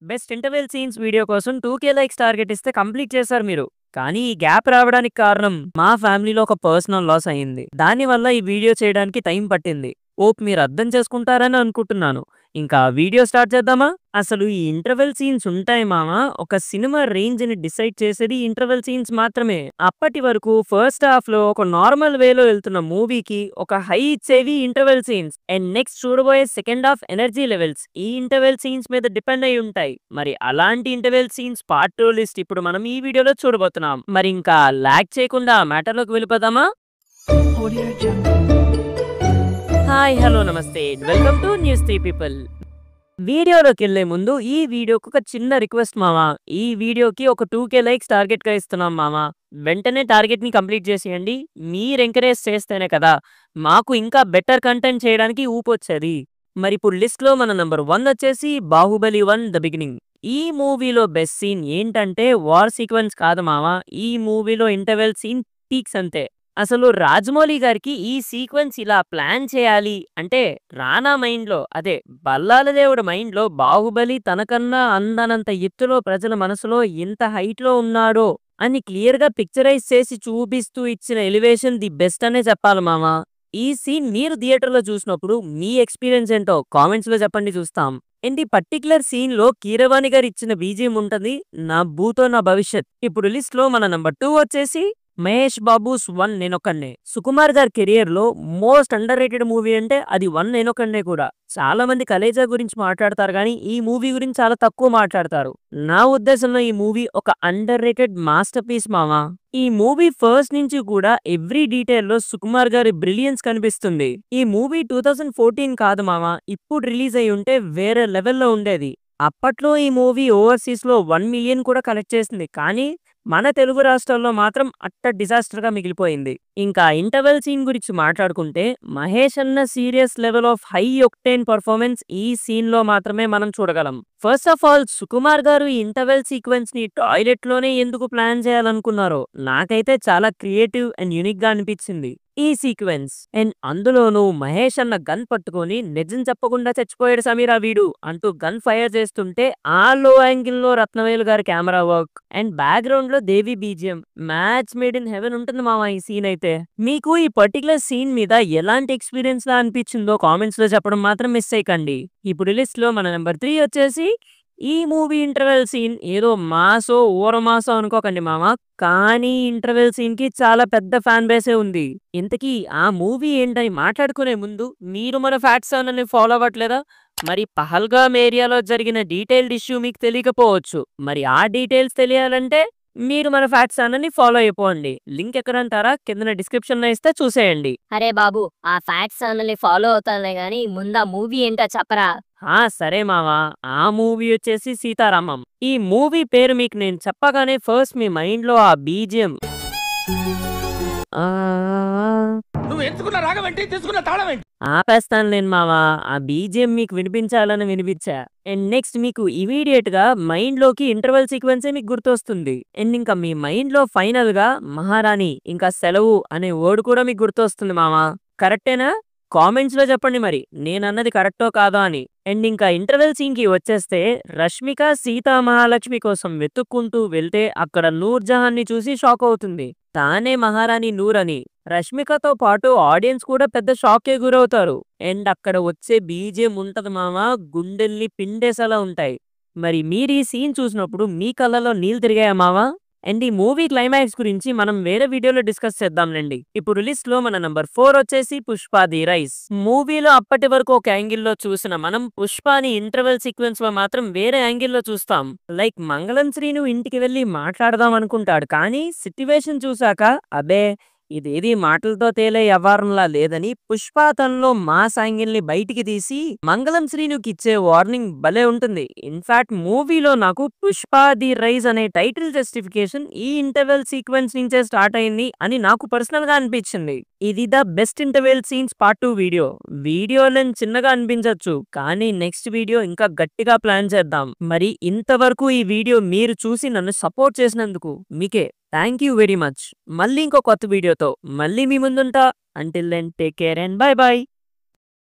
Best interval scenes video కోసం 2K likes target ఇస్తే complete చేశారు మీరు. కానీ ఈ గ్యాప్ రావడానికి కారణం మా ఫ్యామిలీలో ఒక పర్సనల్ లాస్ అయింది. దానివల్ల ఈ వీడియో చేయడానికి టైం పట్టింది. ఓప్ మీరు అర్థం చేసుకుంటారని అనుకుంటున్నాను. ఇంకా వీడియో స్టార్ట్ చేద్దామా? అసలు ఈ ఇంటర్వెల్ సీన్స్ ఉంటాయి మామా. ఒక సినిమా రేంజ్ ని డిసైడ్ చేసేది ఇంటర్వెల్ సీన్స్ మాత్రమే. అప్పటి వరకు ఫస్ట్ హాఫ్ లో ఒక నార్మల్ వేలో వెళ్తున్న మూవీకి ఒక హై ఇచ్చేవి ఇంటర్వెల్ సీన్స్. అండ్ నెక్స్ట్ చూడబోయే సెకండ్ హాఫ్ ఎనర్జీ లెవెల్స్ ఈ ఇంటర్వెల్ సీన్స్ మీద డిపెండ్ అయి ఉంటాయి. మరి అలాంటి ఇంటర్వెల్ సీన్స్ పార్ట్ 2 లిస్ట్ ఇప్పుడు మనం ఈ వీడియోలో చూడబోతున్నాం. మరి ఇంకా లాగ్ చేయకుండా మ్యాటర్ లోకి వెళ్ళిపోదామా? హాయ్ హలో నమస్తే, వెల్కమ్ టు న్యూస్ 3 పీపుల్. వీడియోలోకి వెళ్లే ముందు ఈ వీడియోకి ఒక చిన్న రిక్వెస్ట్ మామా. ఈ వీడియోకి ఒక 2K లైక్స్ టార్గెట్ గా ఇస్తున్నాం మామా. వెంటనే టార్గెట్ ని కంప్లీట్ చేసేయండి. మీరు ఎంకరేజ్ చేస్తేనే కదా మాకు ఇంకా బెటర్ కంటెంట్ చేయడానికి ఊపొచ్చేది. మరి ఇప్పుడు లిస్ట్ లో మన నంబర్ 1 వచ్చేసి బాహుబలి 1 ద బిగినింగ్. ఈ మూవీలో బెస్ట్ సీన్ ఏంటంటే వార్ సీక్వెన్స్ కాదు మామా. ఈ మూవీలో ఇంటర్వెల్ సీన్ పీక్స్ అంతే. అసలు రాజమౌళి గారికి ఈ సీక్వెన్స్ ఇలా ప్లాన్ చేయాలి అంటే రానా మైండ్ లో, అదే బల్లాల దేవుడి మైండ్ లో బాహుబలి తనకన్నా అందనంత ఎత్తులో ప్రజల మనసులో ఎంత హైట్ లో ఉన్నాడో అని క్లియర్ గా పిక్చరైజ్ చేసి చూపిస్తూ ఇచ్చిన ఎలివేషన్ ది బెస్ట్ అనే చెప్పాలి మామా. ఈ సీన్ మీరు థియేటర్ లో చూసినప్పుడు మీ ఎక్స్పీరియన్స్ ఏంటో కామెంట్స్ లో చెప్పండి, చూస్తాం. అండ్ ఈ పర్టికులర్ సీన్ లో కీరవాణి గారు ఇచ్చిన బీజిఎం ఉంటది, నా భూతో నా భవిష్యత్. ఇప్పుడు లిస్ట్ లో మన నంబర్ 2 వచ్చేసి మహేష్ బాబుస్ 1 నేనొక్కనే. సుకుమార్ గారి కెరియర్ లో మోస్ట్ అండర్ రేటెడ్ మూవీ అంటే అది 1 నేనొక్కనే కూడా. చాలా మంది కలేజా గురించి మాట్లాడతారు కానీ ఈ మూవీ గురించి చాలా తక్కువ మాట్లాడతారు. నా ఉద్దేశంలో ఈ మూవీ ఒక అండర్ రేటెడ్ మాస్టర్ పీస్ మామా. ఈ మూవీ ఫస్ట్ నుంచి కూడా ఎవ్రీ డీటెయిల్ లో సుకుమార్ గారి బ్రిలియన్స్ కనిపిస్తుంది. ఈ మూవీ 2014 కాదు మామా, ఇప్పుడు రిలీజ్ అయి ఉంటే వేరే లెవెల్లో ఉండేది. అప్పట్లో ఈ మూవీ ఓవర్సీస్ లో 1 మిలియన్ కూడా కలెక్ట్ చేసింది, కానీ మన తెలుగు రాష్ట్రాల్లో మాత్రం అట్ట డిజాస్టర్ గా మిగిలిపోయింది. ఇంకా ఇంటర్వెల్ సీన్ గురించి మాట్లాడుకుంటే మహేష్ అన్న serious level of high octane performance ఈ సీన్ లో మాత్రమే మనం చూడగలం. ఫస్ట్ ఆఫ్ ఆల్ సుకుమార్ గారు ఈ ఇంటర్వెల్ సీక్వెన్స్ ని టాయిలెట్ లోనే ఎందుకు ప్లాన్ చేయాలనుకున్నారో నాకైతే చాలా క్రియేటివ్ అండ్ యూనిక్ గా అనిపించింది ఈ సీక్వెన్స్. అండ్ అందులోనూ మహేష్ అన్న గన్ పట్టుకొని నిజం చెప్పకుండా చచ్చిపోయాడు సమీరా వీడు అంటూ గన్ ఫైర్ చేస్తుంటే ఆ లో యాంగిల్ లో రత్నవేలు గారి కెమెరా వర్క్ అండ్ బ్యాక్గ్రౌండ్ లో Devi BGM match made in heaven ఉంటుంది మామా ఈ సీన్ అయితే. మీకు ఈ పర్టికులర్ సీన్ మీద ఎలాంటి ఎక్స్పీరియన్స్ లా అనిపించిందో కామెంట్స్ లో చెప్పడం మాత్రం మిస్ అయ్యకండి. ఇప్పుడు లిస్ట్ లో మన నెంబర్ 3 వచ్చేసి ఈ మూవీ ఇంటర్వెల్ సీన్ ఏదో మాసో ఊరమాసో అనుకోకండి మామ, కానీ ఇంటర్వెల్ సీన్ కి చాలా పెద్ద ఫ్యాన్ బేసే ఉంది. ఇంతకీ ఆ మూవీ ఏంటని మాట్లాడుకునే ముందు మీరు మన ఫ్యాక్ట్స్ ఛానల్ని ఫాలో అవ్వట్లేదా? మరి పహల్గామ్ ఏరియాలో జరిగిన డీటెయిల్డ్ ఇష్యూ మీకు తెలియకపోవచ్చు. మరి ఆ డీటెయిల్స్ తెలియాలంటే మీరు మన ఫ్యాక్ట్స్ ఛానల్ని ఫాలో అయిపోండి. లింక్ ఎక్కడంటారా? కింద డిస్క్రిప్షన్ లో ఇస్తే చూసేయండి. అరే బాబు, ఆ ఫ్యాక్ట్స్ ఛానల్ని ఫాలో అవుతానులే గానీ ముందు ఆ మూవీ ఏంటో చెప్పరా. సరే మావా, ఆ మూవీ వచ్చేసి సీతారామం. ఈ మూవీ పేరు మీకు నేను చెప్పగానే ఫస్ట్ మీ మైండ్ లో ఆ బీజిఎం ఆపేస్తాను లేను మావా. ఆ బీజిఎం మీకు వినిపించాలని వినిపించా. అండ్ నెక్స్ట్ మీకు ఇమీడియట్ గా మైండ్ లోకి ఇంటర్వెల్ సీక్వెన్సే మీకు గుర్తొస్తుంది. అండ్ ఇంకా మీ మైండ్ లో ఫైనల్ గా మహారాణి ఇంకా సెలవు అనే వర్డ్ కూడా మీకు గుర్తొస్తుంది మావా. కరెక్టేనా? కామెంట్స్ లో చెప్పండి మరి నేనన్నది కరెక్టో కాదో అని. అండ్ ఇంకా ఇంటర్వెల్ సీన్ కి వచ్చేస్తే రష్మిక సీతా మహాలక్ష్మి కోసం వెతుక్కుంటూ వెళ్తే అక్కడ నూర్ జహాన్ ని చూసి షాక్ అవుతుంది. తానే మహారాణి నూర్ అని. రష్మికతో పాటు ఆడియన్స్ కూడా పెద్ద షాకే గురవుతారు. అండ్ అక్కడ వచ్చే బీజిఎం ఉంటది మామా, గుండెల్ని పిండేసేలా ఉంటాయి. మరి మీరు ఈ సీన్ చూసినప్పుడు మీ కళ్ళలో నీళ్ళు తిరిగాయా మావా? అండ్ ఈ మూవీ క్లైమాక్స్ గురించి మనం వేరే వీడియోలో డిస్కస్ చేద్దాంలేండి. ఇప్పుడు లిస్ట్ లో మన నంబర్ 4 వచ్చేసి పుష్ప ది రైస్. మూవీలో అప్పటి వరకు ఒక యాంగిల్లో చూసిన మనం పుష్పని ఇంటర్వెల్ సీక్వెన్స్ లో మాత్రం వేరే యాంగిల్లో చూస్తాం. లైక్ మంగళం శ్రీను ఇంటికి వెళ్ళి మాట్లాడదాం అనుకుంటాడు, కానీ సిట్యువేషన్ చూసాక అబే ఇదేది మాటలతో తేలే వ్యవహారంలా లేదని పుష్ప తనలో మాస్ యాంగిల్ ని బయటికి తీసి మంగళం శ్రీనుకి ఇచ్చే వార్నింగ్ భలే ఉంటుంది. ఇన్ఫాక్ట్ మూవీలో నాకు పుష్ప ది రైజ్ అనే టైటిల్ జస్టిఫికేషన్ ఈ ఇంటర్వెల్ సీక్వెన్స్ నుంచే స్టార్ట్ అయింది అని నాకు పర్సనల్ గా అనిపించింది. ఇది the best interval scenes part 2 video. Video length చిన్నగా అనిపించవచ్చు, కానీ నెక్స్ట్ వీడియో ఇంకా గట్టిగా ప్లాన్ చేద్దాం. మరి ఇంతవరకు ఈ వీడియో మీరు చూసి నన్ను సపోర్ట్ చేసినందుకు మీకే థ్యాంక్ యూ వెరీ మచ్. మళ్ళీ ఇంకో కొత్త వీడియోతో మళ్ళీ మీ ముందుంటా. Until then take care and bye by.